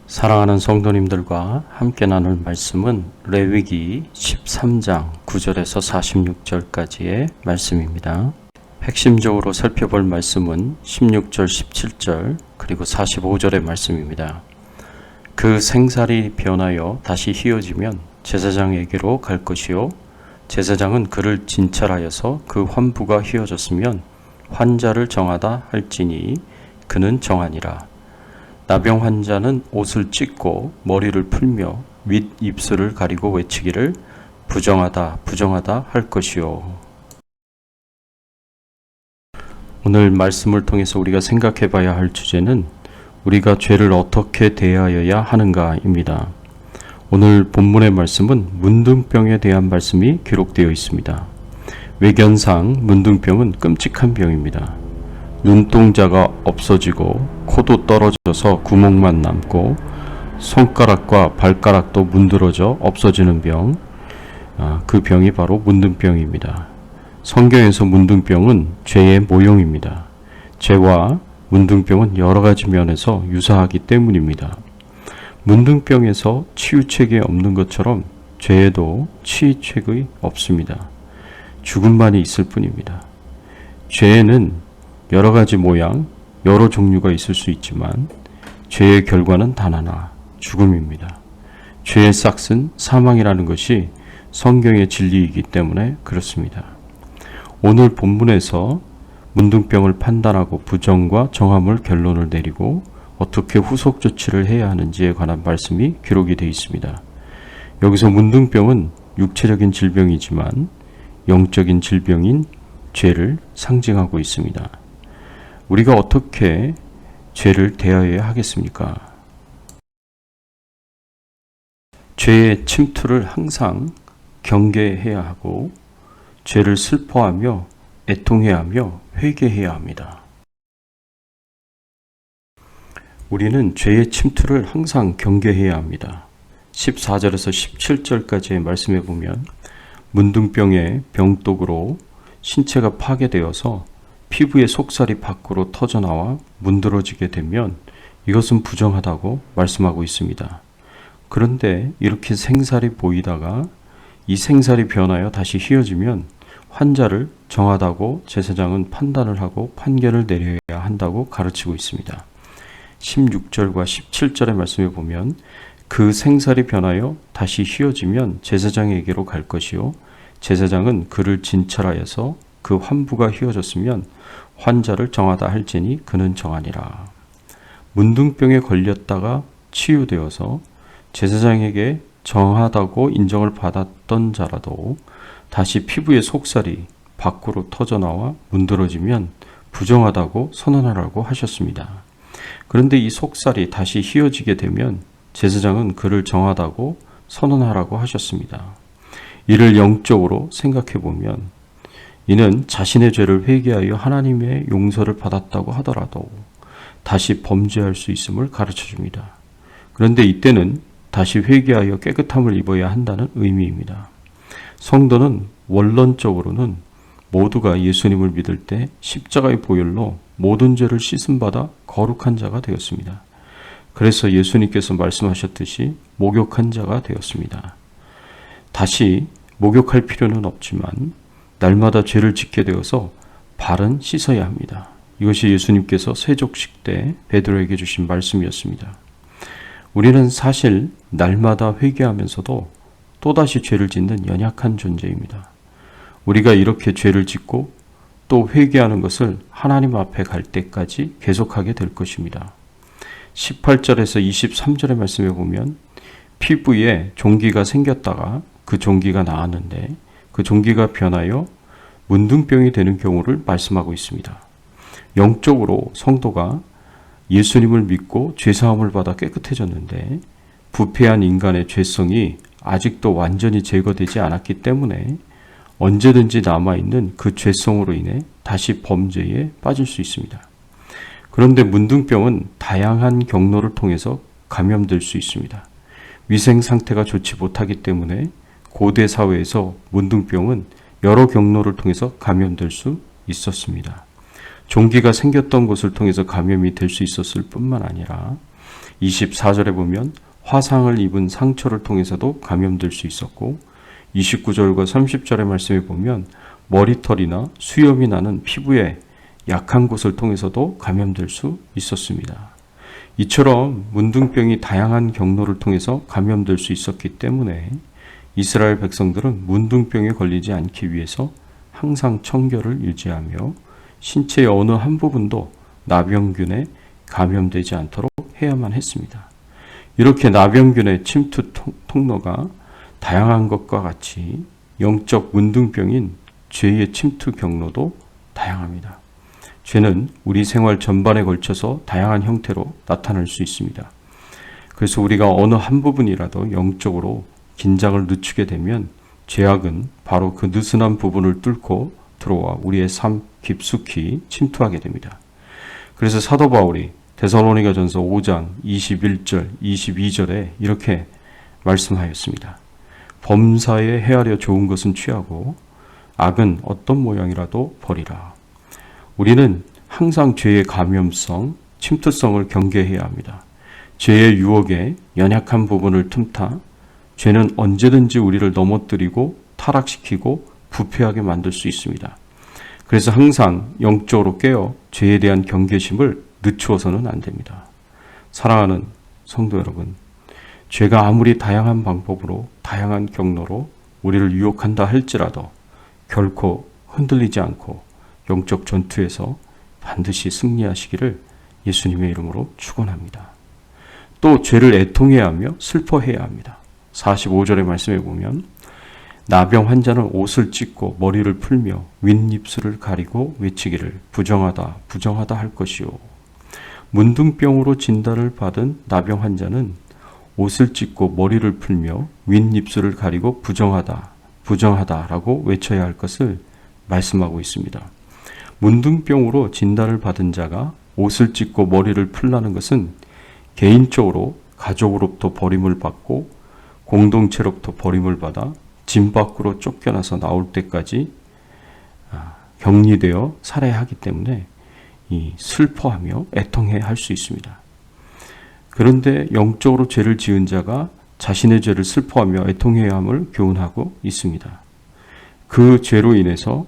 사랑하는 성도님들과 함께 나눌 말씀은 레위기 13장 9절에서 46절까지의 말씀입니다. 핵심적으로 살펴볼 말씀은 16절, 17절 그리고 45절의 말씀입니다. 그 생살이 변하여 다시 휘어지면 제사장에게로 갈 것이요 제사장은 그를 진찰하여서 그 환부가 휘어졌으면 환자를 정하다 할지니 그는 정하니라. 나병 환자는 옷을 찢고 머리를 풀며 윗 입술을 가리고 외치기를 부정하다 부정하다 할 것이요. 오늘 말씀을 통해서 우리가 생각해 봐야 할 주제는 우리가 죄를 어떻게 대하여야 하는가입니다. 오늘 본문의 말씀은 문둥병에 대한 말씀이 기록되어 있습니다. 외견상 문둥병은 끔찍한 병입니다. 눈동자가 없어지고 코도 떨어져서 구멍만 남고 손가락과 발가락도 문드러져 없어지는 병, 그 병이 바로 문둥병입니다. 성경에서 문둥병은 죄의 모형입니다. 죄와 문둥병은 여러 가지 면에서 유사하기 때문입니다. 문둥병에서 치유책이 없는 것처럼 죄에도 치유책이 없습니다. 죽음만이 있을 뿐입니다. 죄에는 여러 가지 모양, 여러 종류가 있을 수 있지만 죄의 결과는 단 하나, 죽음입니다. 죄의 싹은 사망이라는 것이 성경의 진리이기 때문에 그렇습니다. 오늘 본문에서 문둥병을 판단하고 부정과 정함을 결론을 내리고 어떻게 후속 조치를 해야 하는지에 관한 말씀이 기록이 되어 있습니다. 여기서 문둥병은 육체적인 질병이지만 영적인 질병인 죄를 상징하고 있습니다. 우리가 어떻게 죄를 대하여야 하겠습니까? 죄의 침투를 항상 경계해야 하고 죄를 슬퍼하며 애통해야 하며 회개해야 합니다. 우리는 죄의 침투를 항상 경계해야 합니다. 14절에서 17절까지의 말씀에 보면 문둥병의 병독으로 신체가 파괴되어서 피부의 속살이 밖으로 터져나와 문드러지게 되면 이것은 부정하다고 말씀하고 있습니다. 그런데 이렇게 생살이 보이다가 이 생살이 변하여 다시 휘어지면 환자를 정하다고 제사장은 판단을 하고 판결을 내려야 한다고 가르치고 있습니다. 16절과 17절의 말씀에 보면 그 생살이 변하여 다시 휘어지면 제사장에게로 갈 것이요 제사장은 그를 진찰하여서 그 환부가 휘어졌으면 환자를 정하다 할지니 그는 정하니라. 문둥병에 걸렸다가 치유되어서 제사장에게 정하다고 인정을 받았던 자라도 다시 피부의 속살이 밖으로 터져나와 문드러지면 부정하다고 선언하라고 하셨습니다. 그런데 이 속살이 다시 휘어지게 되면 제사장은 그를 정하다고 선언하라고 하셨습니다. 이를 영적으로 생각해 보면 이는 자신의 죄를 회개하여 하나님의 용서를 받았다고 하더라도 다시 범죄할 수 있음을 가르쳐 줍니다. 그런데 이때는 다시 회개하여 깨끗함을 입어야 한다는 의미입니다. 성도는 원론적으로는 모두가 예수님을 믿을 때 십자가의 보혈로 모든 죄를 씻음받아 거룩한 자가 되었습니다. 그래서 예수님께서 말씀하셨듯이 목욕한 자가 되었습니다. 다시 목욕할 필요는 없지만 날마다 죄를 짓게 되어서 발은 씻어야 합니다. 이것이 예수님께서 세족식 때 베드로에게 주신 말씀이었습니다. 우리는 사실 날마다 회개하면서도 또다시 죄를 짓는 연약한 존재입니다. 우리가 이렇게 죄를 짓고 또 회개하는 것을 하나님 앞에 갈 때까지 계속하게 될 것입니다. 18절에서 23절의 말씀에 보면 피부에 종기가 생겼다가 그 종기가 나았는데 그 종기가 변하여 문둥병이 되는 경우를 말씀하고 있습니다. 영적으로 성도가 예수님을 믿고 죄사함을 받아 깨끗해졌는데 부패한 인간의 죄성이 아직도 완전히 제거되지 않았기 때문에 언제든지 남아있는 그 죄성으로 인해 다시 범죄에 빠질 수 있습니다. 그런데 문둥병은 다양한 경로를 통해서 감염될 수 있습니다. 위생 상태가 좋지 못하기 때문에 고대 사회에서 문둥병은 여러 경로를 통해서 감염될 수 있었습니다. 종기가 생겼던 곳을 통해서 감염이 될 수 있었을 뿐만 아니라 24절에 보면 화상을 입은 상처를 통해서도 감염될 수 있었고 29절과 30절의 말씀에 보면 머리털이나 수염이 나는 피부에 약한 곳을 통해서도 감염될 수 있었습니다. 이처럼 문둥병이 다양한 경로를 통해서 감염될 수 있었기 때문에 이스라엘 백성들은 문둥병에 걸리지 않기 위해서 항상 청결을 유지하며 신체의 어느 한 부분도 나병균에 감염되지 않도록 해야만 했습니다. 이렇게 나병균의 침투 통로가 다양한 것과 같이 영적 문둥병인 죄의 침투 경로도 다양합니다. 죄는 우리 생활 전반에 걸쳐서 다양한 형태로 나타날 수 있습니다. 그래서 우리가 어느 한 부분이라도 영적으로 긴장을 늦추게 되면 죄악은 바로 그 느슨한 부분을 뚫고 들어와 우리의 삶 깊숙이 침투하게 됩니다. 그래서 사도 바울이 데살로니가전서 5장 21절, 22절에 이렇게 말씀하였습니다. 범사에 헤아려 좋은 것은 취하고 악은 어떤 모양이라도 버리라. 우리는 항상 죄의 감염성, 침투성을 경계해야 합니다. 죄의 유혹에 연약한 부분을 틈타 죄는 언제든지 우리를 넘어뜨리고 타락시키고 부패하게 만들 수 있습니다. 그래서 항상 영적으로 깨어 죄에 대한 경계심을 늦추어서는 안 됩니다. 사랑하는 성도 여러분, 죄가 아무리 다양한 방법으로 다양한 경로로 우리를 유혹한다 할지라도 결코 흔들리지 않고 영적 전투에서 반드시 승리하시기를 예수님의 이름으로 축원합니다. 또 죄를 애통해야 하며 슬퍼해야 합니다. 45절의 말씀에 보면 나병 환자는 옷을 찢고 머리를 풀며 윗입술을 가리고 외치기를 부정하다 부정하다 할 것이요. 문둥병으로 진단을 받은 나병 환자는 옷을 찢고 머리를 풀며 윗입술을 가리고 부정하다 부정하다라고 외쳐야 할 것을 말씀하고 있습니다. 문둥병으로 진단을 받은 자가 옷을 찢고 머리를 풀라는 것은 개인적으로 가족으로부터 버림을 받고 공동체로부터 버림을 받아 집 밖으로 쫓겨나서 나올 때까지 격리되어 살아야 하기 때문에 슬퍼하며 애통해야 할 수 있습니다. 그런데 영적으로 죄를 지은 자가 자신의 죄를 슬퍼하며 애통해야 함을 교훈하고 있습니다. 그 죄로 인해서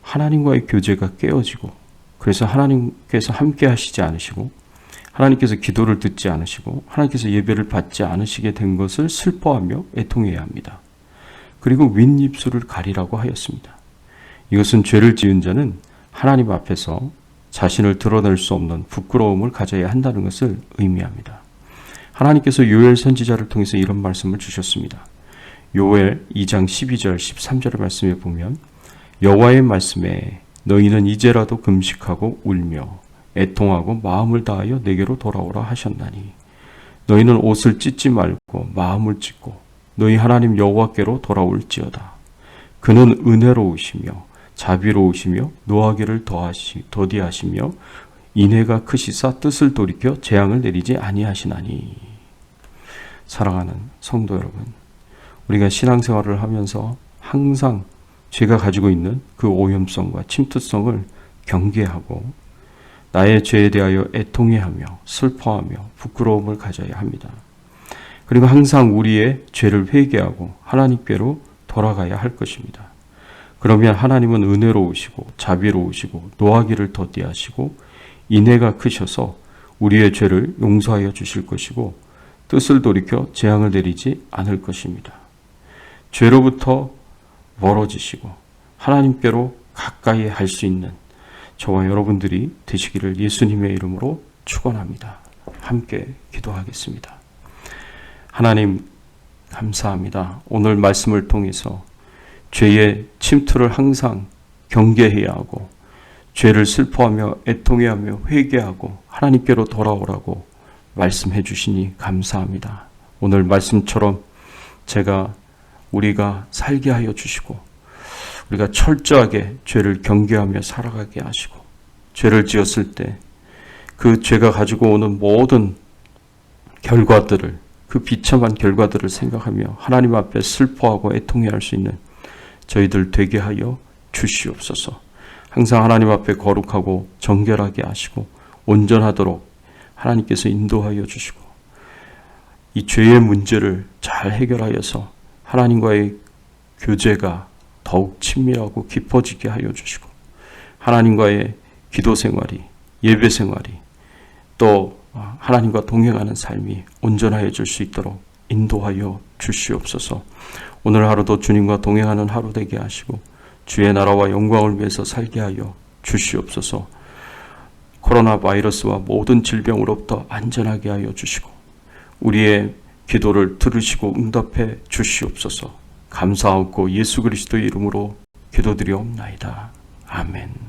하나님과의 교제가 깨어지고 그래서 하나님께서 함께 하시지 않으시고 하나님께서 기도를 듣지 않으시고 하나님께서 예배를 받지 않으시게 된 것을 슬퍼하며 애통해야 합니다. 그리고 윗입술을 가리라고 하였습니다. 이것은 죄를 지은 자는 하나님 앞에서 자신을 드러낼 수 없는 부끄러움을 가져야 한다는 것을 의미합니다. 하나님께서 요엘 선지자를 통해서 이런 말씀을 주셨습니다. 요엘 2장 12절 13절의 말씀에 보면 여호와의 말씀에 너희는 이제라도 금식하고 울며 애통하고 마음을 다하여 내게로 돌아오라 하셨나니 너희는 옷을 찢지 말고 마음을 찢고 너희 하나님 여호와께로 돌아올지어다. 그는 은혜로우시며 자비로우시며 노하기를 더디하시며 인애가 크시사 뜻을 돌이켜 재앙을 내리지 아니하시나니. 사랑하는 성도 여러분, 우리가 신앙생활을 하면서 항상 죄가 가지고 있는 그 오염성과 침투성을 경계하고 나의 죄에 대하여 애통해하며 슬퍼하며 부끄러움을 가져야 합니다. 그리고 항상 우리의 죄를 회개하고 하나님께로 돌아가야 할 것입니다. 그러면 하나님은 은혜로우시고 자비로우시고 노하기를 더디하시고 인애가 크셔서 우리의 죄를 용서하여 주실 것이고 뜻을 돌이켜 재앙을 내리지 않을 것입니다. 죄로부터 멀어지시고 하나님께로 가까이 할 수 있는 저와 여러분들이 되시기를 예수님의 이름으로 축원합니다. 함께 기도하겠습니다. 하나님 감사합니다. 오늘 말씀을 통해서 죄의 침투를 항상 경계해야 하고 죄를 슬퍼하며 애통해하며 회개하고 하나님께로 돌아오라고 말씀해 주시니 감사합니다. 오늘 말씀처럼 우리가 살게 하여 주시고 우리가 철저하게 죄를 경계하며 살아가게 하시고 죄를 지었을 때 그 죄가 가지고 오는 모든 결과들을 그 비참한 결과들을 생각하며 하나님 앞에 슬퍼하고 애통해야 할 수 있는 저희들 되게 하여 주시옵소서. 항상 하나님 앞에 거룩하고 정결하게 하시고 온전하도록 하나님께서 인도하여 주시고 이 죄의 문제를 잘 해결하여서 하나님과의 교제가 더욱 친밀하고 깊어지게 하여 주시고, 하나님과의 기도 생활이, 예배 생활이, 또 하나님과 동행하는 삶이 온전해질 수 있도록 인도하여 주시옵소서. 오늘 하루도 주님과 동행하는 하루 되게 하시고 주의 나라와 영광을 위해서 살게 하여 주시옵소서. 코로나 바이러스와 모든 질병으로부터 안전하게 하여 주시고 우리의 기도를 들으시고 응답해 주시옵소서. 감사하고 예수 그리스도의 이름으로 기도드리옵나이다. 아멘.